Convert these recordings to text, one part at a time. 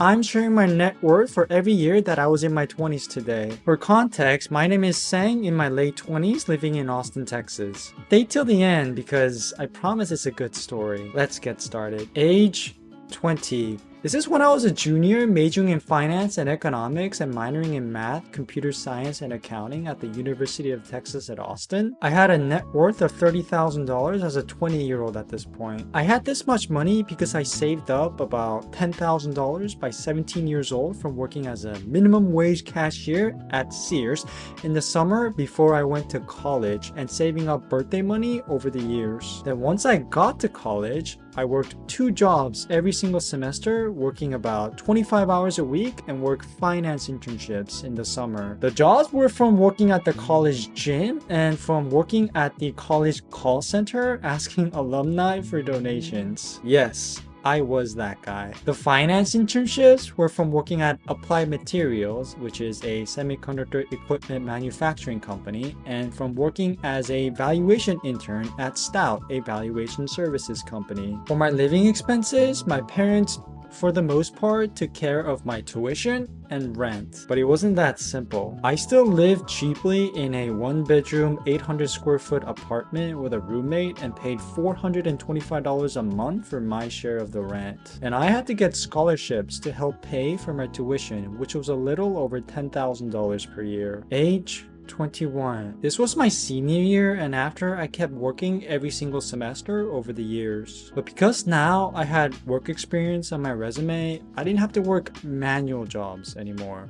I'm sharing my net worth for every year that I was in my 20s today. For context, my name is Sang in my late 20s living in Austin, Texas. Stay till the end because I promise it's a good story. Let's get started. Age 20. This is when I was a junior, majoring in finance and economics and minoring in math, computer science, and accounting at the University of Texas at Austin. I had a net worth of $30,000 as a 20-year-old at this point. I had this much money because I saved up about $10,000 by 17 years old from working as a minimum wage cashier at Sears in the summer before I went to college and saving up birthday money over the years. Then once I got to college, I worked 2 jobs every single semester, working about 25 hours a week and worked finance internships in the summer. The jobs were from working at the college gym and from working at the college call center asking alumni for donations. Yes, I was that guy. The finance internships were from working at Applied Materials, which is a semiconductor equipment manufacturing company, and from working as a valuation intern at Stout, a valuation services company. For my living expenses, my parents for the most part took care of my tuition and rent, but it wasn't that simple. I still lived cheaply in a 1-bedroom 800 square foot apartment with a roommate and paid $425 a month for my share of the rent. And I had to get scholarships to help pay for my tuition, which was a little over $10,000 per year. Age 21. This was my senior year, and after I kept working every single semester over the years. But because now I had work experience on my resume, I didn't have to work manual jobs anymore.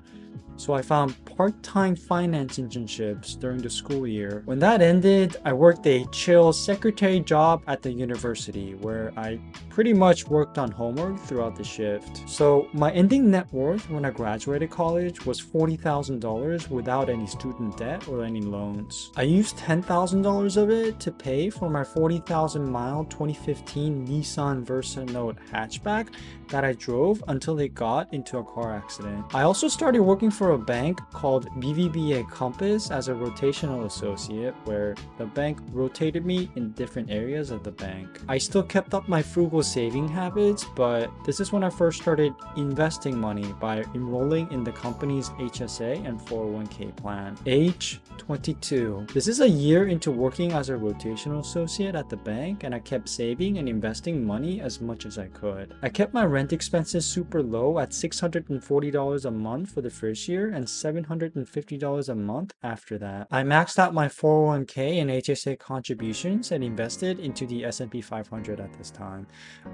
So I found part-time finance internships during the school year. When that ended, I worked a chill secretary job at the university where I pretty much worked on homework throughout the shift. So my ending net worth when I graduated college was $40,000 without any student debt or any loans. I used $10,000 of it to pay for my 40,000 mile 2015 Nissan Versa Note hatchback that I drove until it got into a car accident. I also started working for a bank called BVBA Compass as a rotational associate, where the bank rotated me in different areas of the bank. I still kept up my frugal saving habits, but this is when I first started investing money by enrolling in the company's HSA and 401k plan. Age 22. This is a year into working as a rotational associate at the bank, and I kept saving and investing money as much as I could. I kept my rent expenses super low at $640 a month for the first year and $750 a month after that. I maxed out my 401k and HSA contributions and invested into the S&P 500 at this time.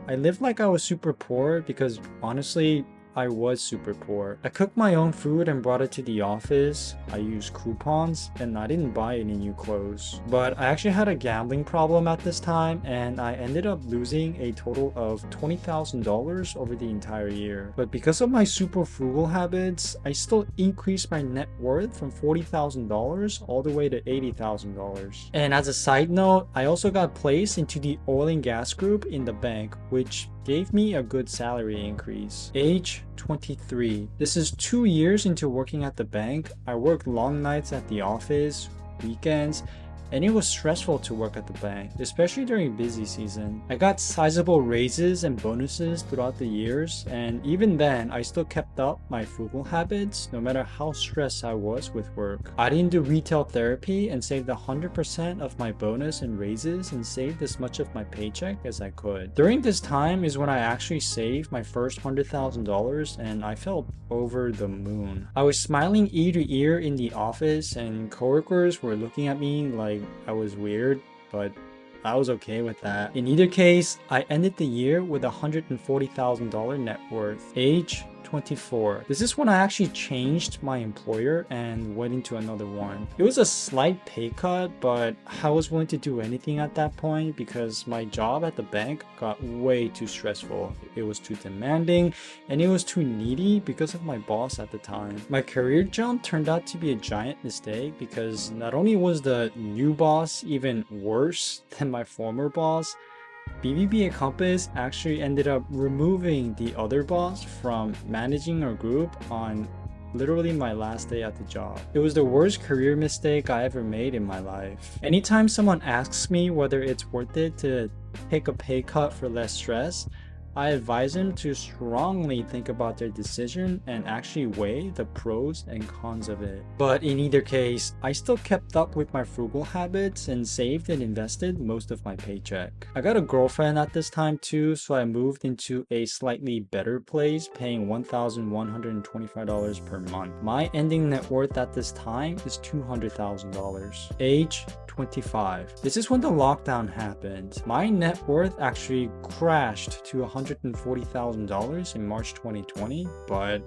I lived like I was super poor because honestly, I was super poor. I cooked my own food and brought it to the office. I used coupons and I didn't buy any new clothes. But I actually had a gambling problem at this time and I ended up losing a total of $20,000 over the entire year. But because of my super frugal habits, I still increased my net worth from $40,000 all the way to $80,000. And as a side note, I also got placed into the oil and gas group in the bank, which gave me a good salary increase. Age 23. This is 2 years into working at the bank. I worked long nights at the office, weekends, and it was stressful to work at the bank, especially during busy season. I got sizable raises and bonuses throughout the years, and even then, I still kept up my frugal habits no matter how stressed I was with work. I didn't do retail therapy and saved 100% of my bonus and raises and saved as much of my paycheck as I could. During this time is when I actually saved my first $100,000 and I felt over the moon. I was smiling ear to ear in the office and coworkers were looking at me like I was weird, but I was okay with that. In either case, I ended the year with $140,000 net worth. Age 24. This is when I actually changed my employer and went into another one. It was a slight pay cut, but I was willing to do anything at that point because my job at the bank got way too stressful. It was too demanding and it was too needy because of my boss at the time. My career jump turned out to be a giant mistake because not only was the new boss even worse than my former boss, BVBA Compass actually ended up removing the other boss from managing our group on literally my last day at the job. It was the worst career mistake I ever made in my life. Anytime someone asks me whether it's worth it to take a pay cut for less stress, I advise them to strongly think about their decision and actually weigh the pros and cons of it. But in either case, I still kept up with my frugal habits and saved and invested most of my paycheck. I got a girlfriend at this time too, so I moved into a slightly better place, paying $1,125 per month. My ending net worth at this time is $200,000. Age 25. This is when the lockdown happened. My net worth actually crashed to $140,000 in March 2020, but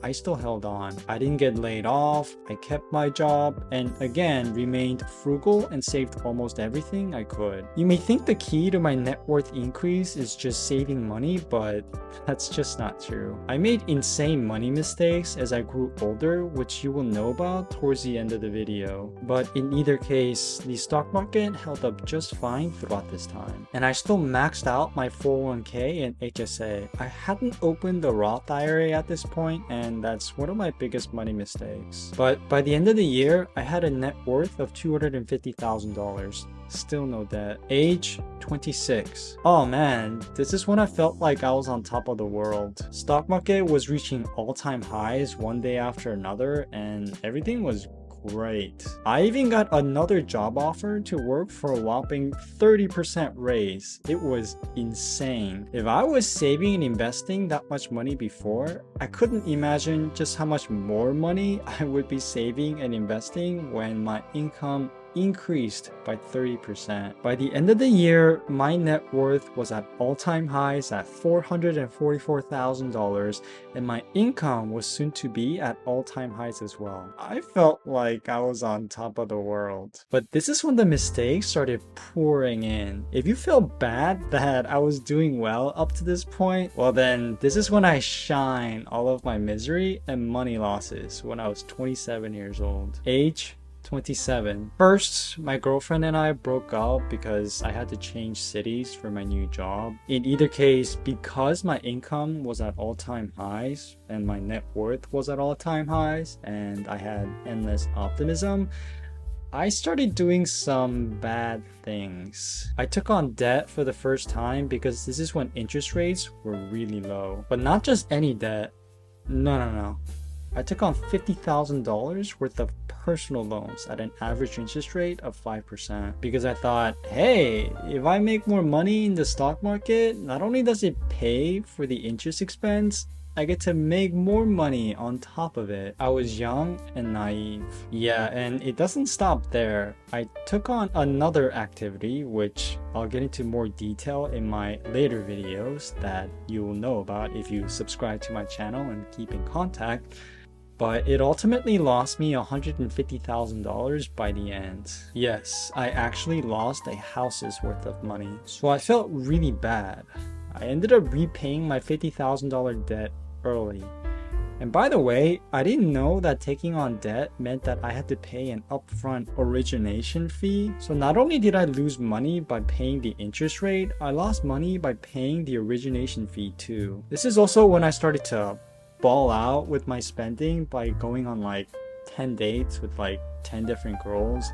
I still held on. I didn't get laid off, I kept my job, and again remained frugal and saved almost everything I could. You may think the key to my net worth increase is just saving money, but that's just not true. I made insane money mistakes as I grew older, which you will know about towards the end of the video. But in either case, the stock market held up just fine throughout this time. And I still maxed out my 401k and HSA. I hadn't opened the Roth IRA at this point, and that's one of my biggest money mistakes. But by the end of the year, I had a net worth of $250,000. Still no debt. Age 26. Oh man, this is when I felt like I was on top of the world. Stock market was reaching all-time highs one day after another, and everything was great. I even got another job offer to work for a whopping 30% raise. It was insane. If I was saving and investing that much money before, I couldn't imagine just how much more money I would be saving and investing when my income increased by 30%. By the end of the year, my net worth was at all-time highs at $444,000, and my income was soon to be at all-time highs as well. I felt like I was on top of the world. But this is when the mistakes started pouring in. If you feel bad that I was doing well up to this point, well then, this is when I shine all of my misery and money losses when I was 27 years old. Age 27. First, my girlfriend and I broke up because I had to change cities for my new job. In either case, because my income was at all-time highs and my net worth was at all-time highs and I had endless optimism, I started doing some bad things. I took on debt for the first time because this is when interest rates were really low. But not just any debt. No. I took on $50,000 worth of personal loans at an average interest rate of 5% because I thought, hey, if I make more money in the stock market, not only does it pay for the interest expense, I get to make more money on top of it. I was young and naive. Yeah, and it doesn't stop there. I took on another activity, which I'll get into more detail in my later videos that you will know about if you subscribe to my channel and keep in contact. But it ultimately lost me $150,000 by the end. Yes, I actually lost a house's worth of money. So I felt really bad. I ended up repaying my $50,000 debt early. And by the way, I didn't know that taking on debt meant that I had to pay an upfront origination fee. So not only did I lose money by paying the interest rate, I lost money by paying the origination fee too. This is also when I started to ball out with my spending by going on like 10 dates with like 10 different girls,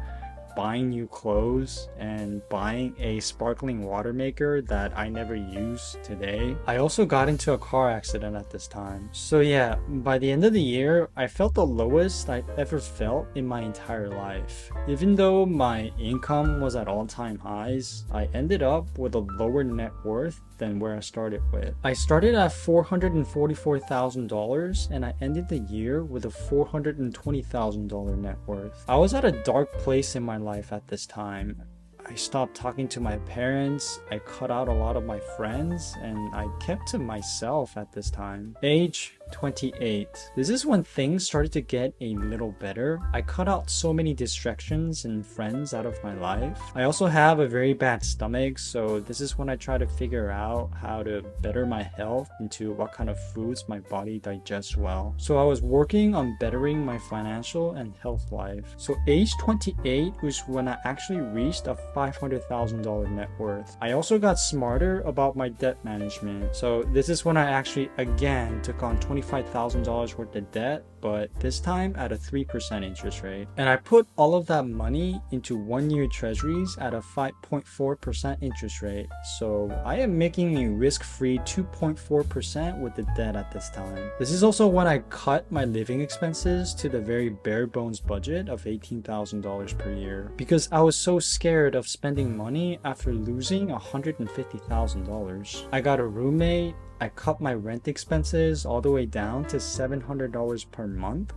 buying new clothes, and buying a sparkling water maker that I never use today. I also got into a car accident at this time. So yeah, by the end of the year, I felt the lowest I'd ever felt in my entire life. Even though my income was at all-time highs, I ended up with a lower net worth than where I started with. I started at $444,000 and I ended the year with a $420,000 net worth. I was at a dark place in my life at this time. I stopped talking to my parents, I cut out a lot of my friends, and I kept to myself at this time. Age 28. This is when things started to get a little better. I cut out so many distractions and friends out of my life. I also have a very bad stomach, so this is when I try to figure out how to better my health into what kind of foods my body digests well. So I was working on bettering my financial and health life. So age 28 was when I actually reached a $500,000 net worth. I also got smarter about my debt management. So this is when I actually again took on $25,000 worth of debt, but this time at a 3% interest rate. And I put all of that money into 1-year treasuries at a 5.4% interest rate. So I am making a risk-free 2.4% with the debt at this time. This is also when I cut my living expenses to the very bare bones budget of $18,000 per year, because I was so scared of spending money after losing $150,000. I got a roommate. I cut my rent expenses all the way down to $700 per month.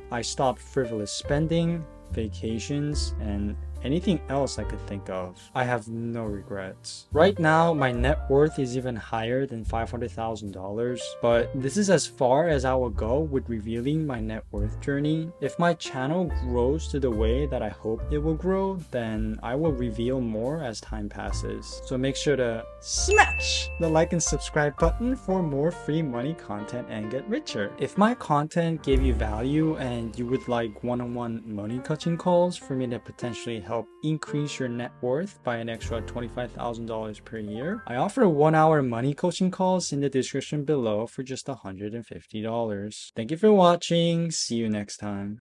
I stopped frivolous spending, vacations, and anything else I could think of. I have no regrets. Right now, my net worth is even higher than $500,000, but this is as far as I will go with revealing my net worth journey. If my channel grows to the way that I hope it will grow, then I will reveal more as time passes. So make sure to smash the like and subscribe button for more free money content and get richer. If my content gave you value and you would like one-on-one money coaching calls for me to potentially help increase your net worth by an extra $25,000 per year, I offer 1-hour money coaching calls in the description below for just $150. Thank you for watching. See you next time.